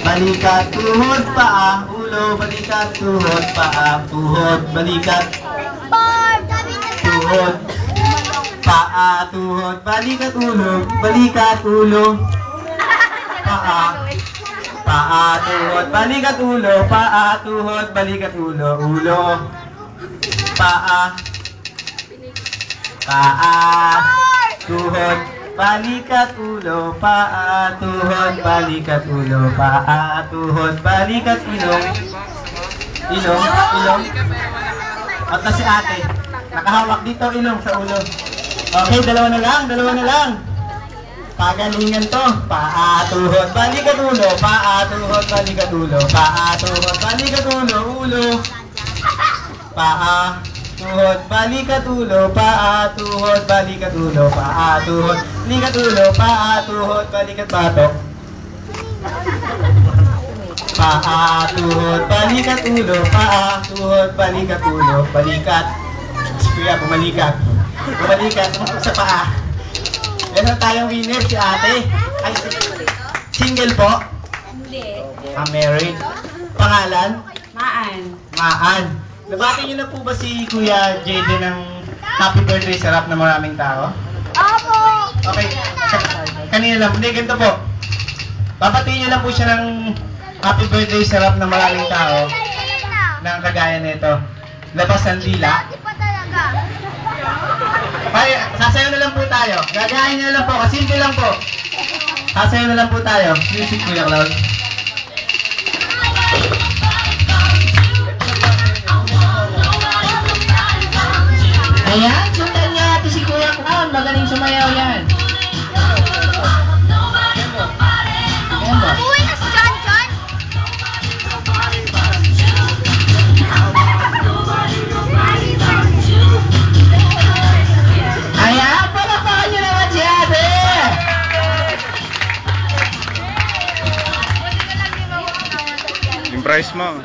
balikat, tuhod, paa, ulo, balikat, tuhod, paa, tuhod, balikat, tuhod, paa, tuhod, balikat, ulo, paa, paa, tuhod, balikat, ulo, paa, tuhod, balikat, ulo, paa, paa, tuhod, balikat, ulo, paa, tuhod, balikat, ulo, paa, tuhod, balikat, ilong, ilong. At na si ate, nakahawak dito ilong sa ulo. Okay, dalawa na lang. Pagalingan to. Paa, tuhod, balikat, ulo, paa, tuhod, balikat, ulo, paa, tuhod, balikat, ulo, paa, tuhod, balikat, ulo, paa, tuhod, balikat, ulo, paa, tuhod, balikat, ulo, paa, tuhod, balikat, batok. Paa, tuhod, balikat, ulo, paa, tuhod, balikat, ulo, balikat. Kuya, bumalikat. Sa paa. Meron tayong winner, si ate. Ay, single po? Hindi. Married. Pangalan? Maan. Nabati niyo na po ba si Kuya Jaden ng happy birthday sa rap na maraming tao? Opo. Okay. Kanina lang. Hindi, ganito po. Babatiin niyo lang po siya ng happy birthday sa rap na maraming tao ng kagaya nito. Labas ang dila. Ay, sasayaw na lang po tayo. Gagayain na lang po. Kasimple lang po. Sasayaw na lang po tayo. Music, Kuya Cloud. Ayan, sundan niya ito si Kuya Clown. Magaling sumayaw yan. Ayan ba? Uy, na si John. Ayan, palakpakan niyo naman si ate. Yung price mo.